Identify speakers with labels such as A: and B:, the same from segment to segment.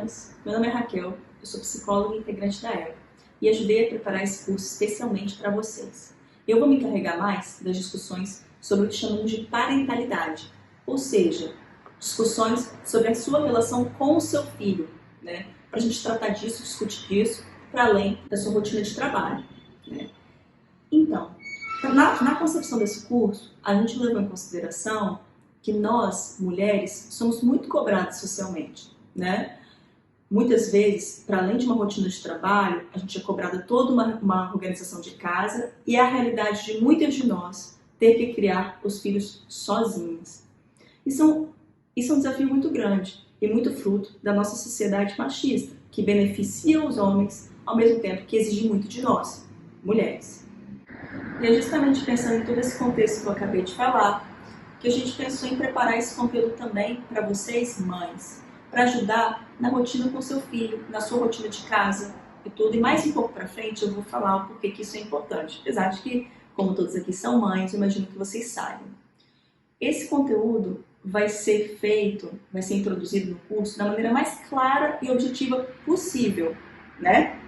A: mães, meu nome é Raquel, eu sou psicóloga e integrante da EVA e ajudei a preparar esse curso especialmente para vocês. Eu vou me encarregar mais das discussões sobre o que chamamos de parentalidade, ou seja, discussões sobre a sua relação com o seu filho, né? Para a gente tratar disso, discutir disso, para além da sua rotina de trabalho, né? Então, na concepção desse curso, a gente levou em consideração que nós, mulheres, somos muito cobradas socialmente, né? Muitas vezes, para além de uma rotina de trabalho, a gente é cobrada toda uma organização de casa e a realidade de muitas de nós ter que criar os filhos sozinhas. Isso é um desafio muito grande e muito fruto da nossa sociedade machista, que beneficia os homens ao mesmo tempo que exige muito de nós, mulheres. E é justamente pensando em todo esse contexto que eu acabei de falar, que a gente pensou em preparar esse conteúdo também para vocês, mães, para ajudar na rotina com seu filho, na sua rotina de casa e tudo. E mais um pouco para frente eu vou falar o porquê que isso é importante. Apesar de que, como todos aqui são mães, eu imagino que vocês saibam. Esse conteúdo vai ser introduzido no curso da maneira mais clara e objetiva possível, né?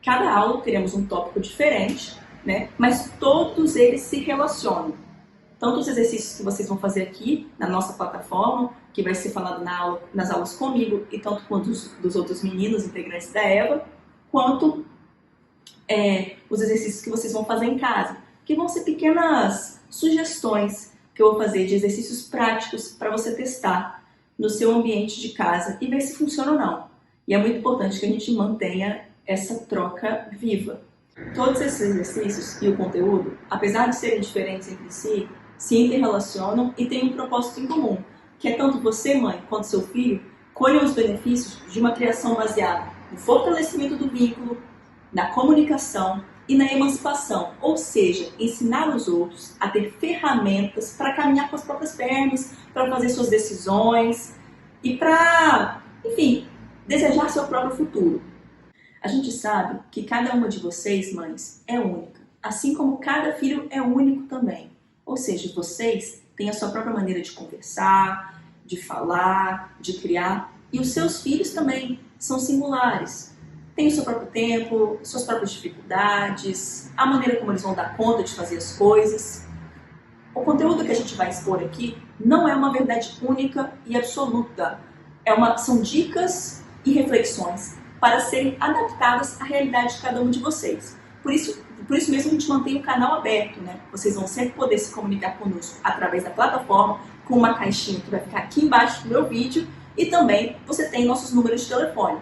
A: Cada aula teremos um tópico diferente, né? Mas todos eles se relacionam. Tanto os exercícios que vocês vão fazer aqui na nossa plataforma, que vai ser falado nas aulas comigo e tanto quanto dos outros meninos integrantes da EVA, quanto os exercícios que vocês vão fazer em casa, que vão ser pequenas sugestões que eu vou fazer de exercícios práticos para você testar no seu ambiente de casa e ver se funciona ou não. E é muito importante que a gente mantenha essa troca viva. Todos esses exercícios e o conteúdo, apesar de serem diferentes entre si, se interrelacionam e têm um propósito em comum, que é tanto você, mãe, quanto seu filho, colham os benefícios de uma criação baseada no fortalecimento do vínculo, na comunicação e na emancipação, ou seja, ensinar os outros a ter ferramentas para caminhar com as próprias pernas, para fazer suas decisões e para, enfim, desejar seu próprio futuro. A gente sabe que cada uma de vocês, mães, é única, assim como cada filho é único também. Ou seja, vocês têm a sua própria maneira de conversar, de falar, de criar, e os seus filhos também são singulares. Têm o seu próprio tempo, suas próprias dificuldades, a maneira como eles vão dar conta de fazer as coisas. O conteúdo que a gente vai expor aqui não é uma verdade única e absoluta. São dicas e reflexões para serem adaptadas à realidade de cada um de vocês. Por isso mesmo a gente mantém o canal aberto, né? Vocês vão sempre poder se comunicar conosco através da plataforma, com uma caixinha que vai ficar aqui embaixo do meu vídeo, e também você tem nossos números de telefone.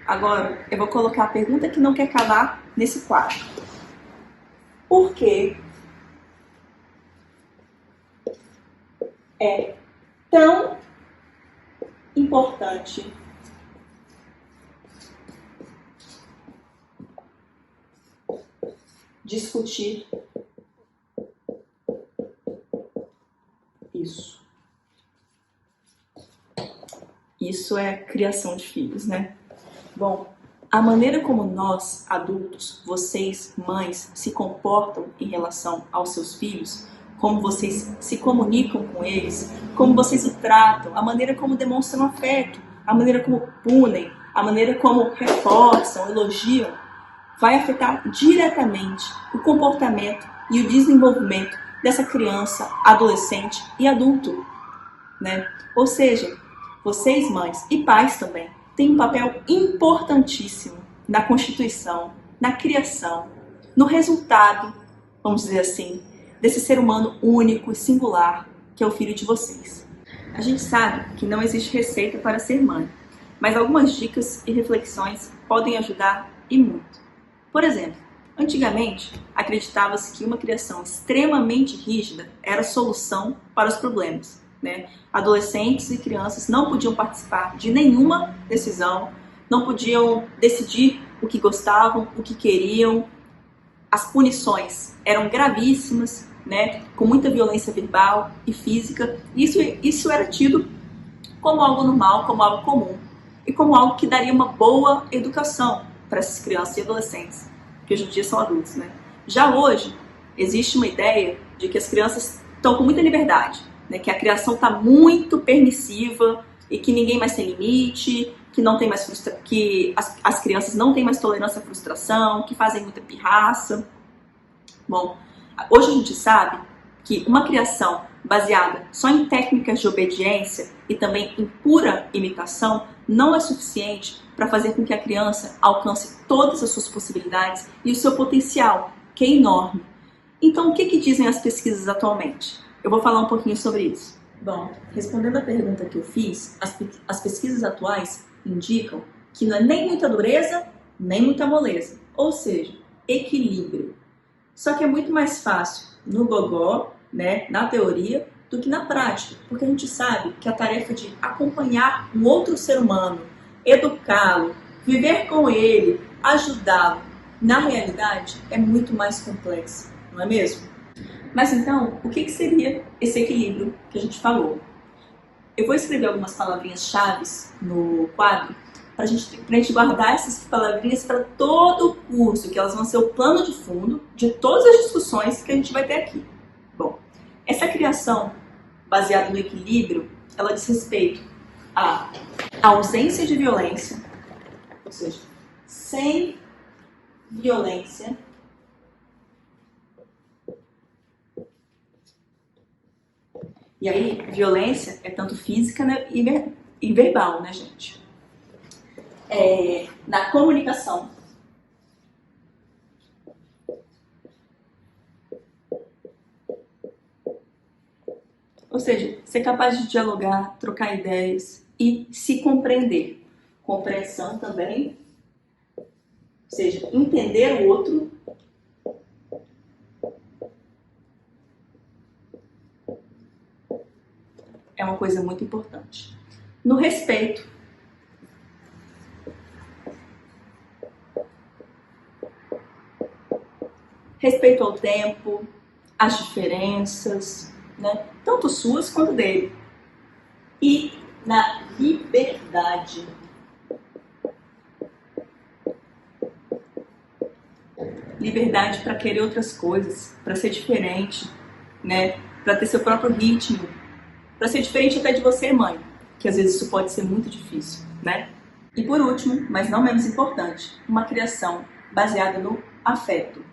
A: Agora, eu vou colocar a pergunta que não quer calar nesse quadro. Por que é tão importante discutir isso? Isso é criação de filhos, né? Bom, a maneira como nós, adultos, vocês, mães, se comportam em relação aos seus filhos, como vocês se comunicam com eles, como vocês o tratam, a maneira como demonstram afeto, a maneira como punem, a maneira como reforçam, elogiam, vai afetar diretamente o comportamento e o desenvolvimento dessa criança, adolescente e adulto, né? Ou seja, vocês, mães e pais também, têm um papel importantíssimo na constituição, na criação, no resultado, vamos dizer assim, desse ser humano único e singular que é o filho de vocês. A gente sabe que não existe receita para ser mãe, mas algumas dicas e reflexões podem ajudar e muito. Por exemplo, antigamente acreditava-se que uma criação extremamente rígida era a solução para os problemas, né? Adolescentes e crianças não podiam participar de nenhuma decisão, não podiam decidir o que gostavam, o que queriam. As punições eram gravíssimas, né? Com muita violência verbal e física. Isso era tido como algo normal, como algo comum e como algo que daria uma boa educação para essas crianças e adolescentes, que hoje em dia são adultos, né? Já hoje, existe uma ideia de que as crianças estão com muita liberdade, né? Que a criação está muito permissiva, e que ninguém mais tem limite, que não tem mais que as crianças não têm mais tolerância à frustração, que fazem muita pirraça. Bom, hoje a gente sabe que uma criação baseada só em técnicas de obediência e também em pura imitação não é suficiente para fazer com que a criança alcance todas as suas possibilidades e o seu potencial, que é enorme. Então, o que dizem as pesquisas atualmente? Eu vou falar um pouquinho sobre isso. Bom, respondendo à pergunta que eu fiz, as pesquisas atuais indicam que não é nem muita dureza, nem muita moleza, ou seja, equilíbrio. Só que é muito mais fácil no gogó, né, na teoria, do que na prática, porque a gente sabe que a tarefa de acompanhar um outro ser humano, educá-lo, viver com ele, ajudá-lo, na realidade é muito mais complexa, não é mesmo? Mas então, o que seria esse equilíbrio que a gente falou? Eu vou escrever algumas palavrinhas-chave no quadro para a gente guardar essas palavrinhas para todo o curso, que elas vão ser o plano de fundo de todas as discussões que a gente vai ter aqui. Bom, essa criação baseada no equilíbrio, ela diz respeito à ausência de violência, ou seja, sem violência, e aí, violência é tanto física, né, e verbal, né, gente? Na comunicação. Ou seja, ser capaz de dialogar, trocar ideias e se compreender. Compreensão também, ou seja, entender o outro. É uma coisa muito importante. No respeito. Respeito ao tempo, às diferenças, né? Tanto suas quanto dele. E na liberdade. Liberdade para querer outras coisas, para ser diferente, né? Para ter seu próprio ritmo, para ser diferente até de você, mãe, que às vezes isso pode ser muito difícil, né? E por último, mas não menos importante, uma criação baseada no afeto.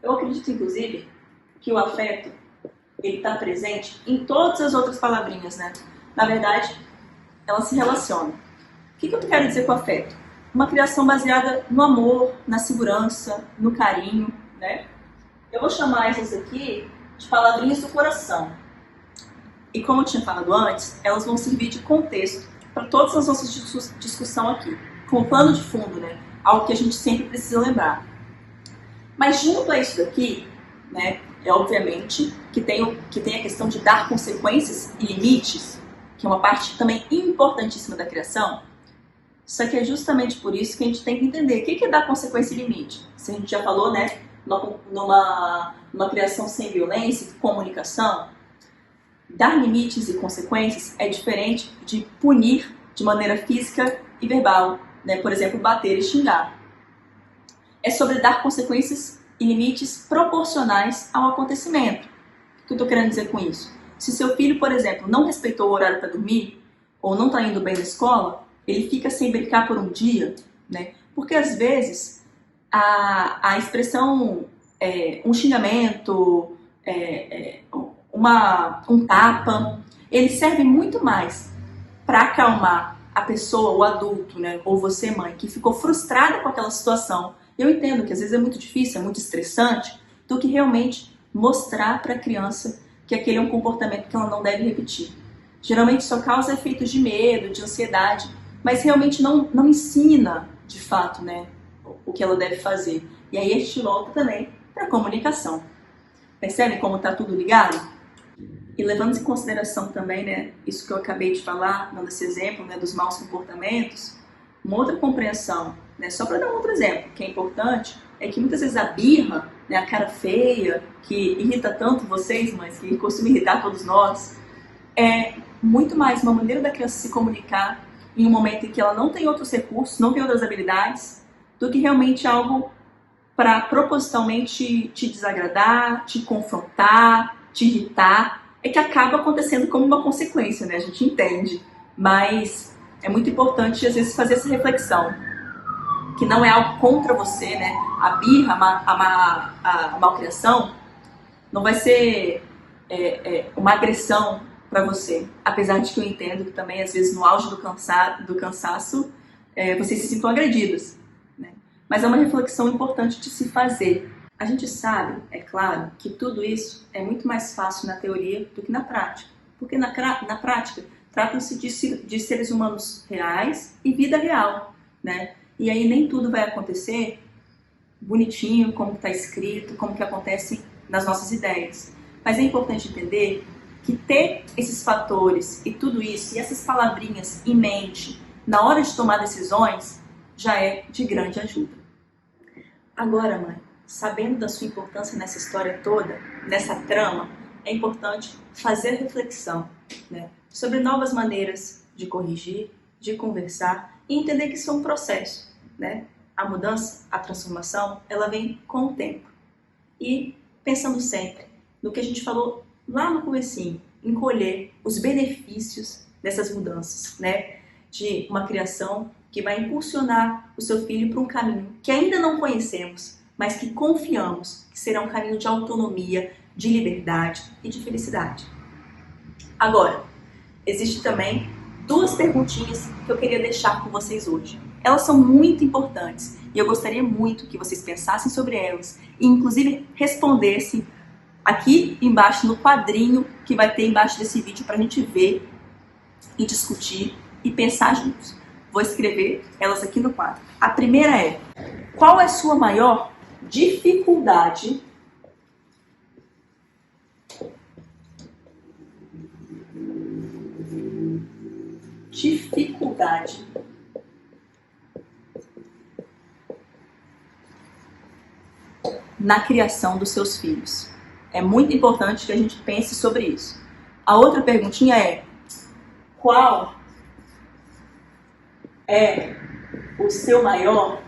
A: Eu acredito, inclusive, que o afeto ele está presente em todas as outras palavrinhas, né? Na verdade, elas se relacionam. O que eu quero dizer com afeto? Uma criação baseada no amor, na segurança, no carinho, né? Eu vou chamar essas aqui de palavrinhas do coração. E como eu tinha falado antes, elas vão servir de contexto para todas as nossas discussões aqui. Com o plano de fundo, né? Algo que a gente sempre precisa lembrar. Mas junto a isso daqui, né? É obviamente que tem a questão de dar consequências e limites, que é uma parte também importantíssima da criação. Só que é justamente por isso que a gente tem que entender o que é dar consequência e limite. Se a gente já falou, né? Numa criação sem violência e comunicação, dar limites e consequências é diferente de punir de maneira física e verbal, né? Por exemplo, bater e xingar. É sobre dar consequências e limites proporcionais ao acontecimento. O que eu estou querendo dizer com isso? Se seu filho, por exemplo, não respeitou o horário para dormir, ou não está indo bem na escola, ele fica sem brincar por um dia, né? Porque às vezes a expressão um xingamento, um tapa, ele serve muito mais para acalmar a pessoa, o adulto, né? Ou você, mãe, que ficou frustrada com aquela situação. Eu entendo que às vezes é muito difícil, é muito estressante, do que realmente mostrar para a criança que aquele é um comportamento que ela não deve repetir. Geralmente só causa efeitos de medo, de ansiedade, mas realmente não ensina, de fato, né, o que ela deve fazer. E aí a gente volta também para a comunicação. Percebe como está tudo ligado? E levando em consideração também, né, isso que eu acabei de falar, dando esse exemplo, né, dos maus comportamentos, uma outra compreensão, né, só para dar um outro exemplo, que é importante, é que muitas vezes a birra, né, a cara feia, que irrita tanto vocês, mas que costuma irritar todos nós, é muito mais uma maneira da criança se comunicar em um momento em que ela não tem outros recursos, não tem outras habilidades, do que realmente algo para propositalmente te desagradar, te confrontar, te irritar, é que acaba acontecendo como uma consequência, né? A gente entende. Mas é muito importante, às vezes, fazer essa reflexão, que não é algo contra você, né? A birra, a malcriação, não vai ser uma agressão para você. Apesar de que eu entendo que também, às vezes, no auge do cansaço, vocês se sintam agredidos, né? Mas é uma reflexão importante de se fazer. A gente sabe, é claro, que tudo isso é muito mais fácil na teoria do que na prática. Porque na prática, tratam-se de seres humanos reais e vida real, né? E aí nem tudo vai acontecer bonitinho, como está escrito, como que acontece nas nossas ideias. Mas é importante entender que ter esses fatores e tudo isso, e essas palavrinhas em mente, na hora de tomar decisões, já é de grande ajuda. Agora, mãe, sabendo da sua importância nessa história toda, nessa trama, é importante fazer reflexão, né, sobre novas maneiras de corrigir, de conversar e entender que isso é um processo, né? A mudança, a transformação, ela vem com o tempo. E pensando sempre no que a gente falou lá no comecinho, em colher os benefícios dessas mudanças, né? De uma criação que vai impulsionar o seu filho para um caminho que ainda não conhecemos, mas que confiamos que será um caminho de autonomia, de liberdade e de felicidade. Agora, existe também duas perguntinhas que eu queria deixar com vocês hoje. Elas são muito importantes e eu gostaria muito que vocês pensassem sobre elas e inclusive respondessem aqui embaixo no quadrinho que vai ter embaixo desse vídeo para a gente ver e discutir e pensar juntos. Vou escrever elas aqui no quadro. A primeira é: qual é a sua maior dificuldade na criação dos seus filhos? É muito importante que a gente pense sobre isso. A outra perguntinha é: qual é o seu maior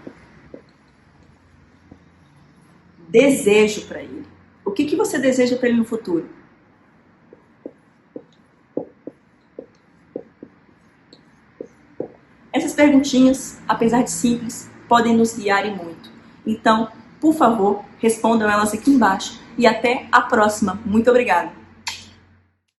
A: desejo para ele? O que você deseja para ele no futuro? Essas perguntinhas, apesar de simples, podem nos guiar e muito. Então, por favor, respondam elas aqui embaixo. E até a próxima. Muito obrigada!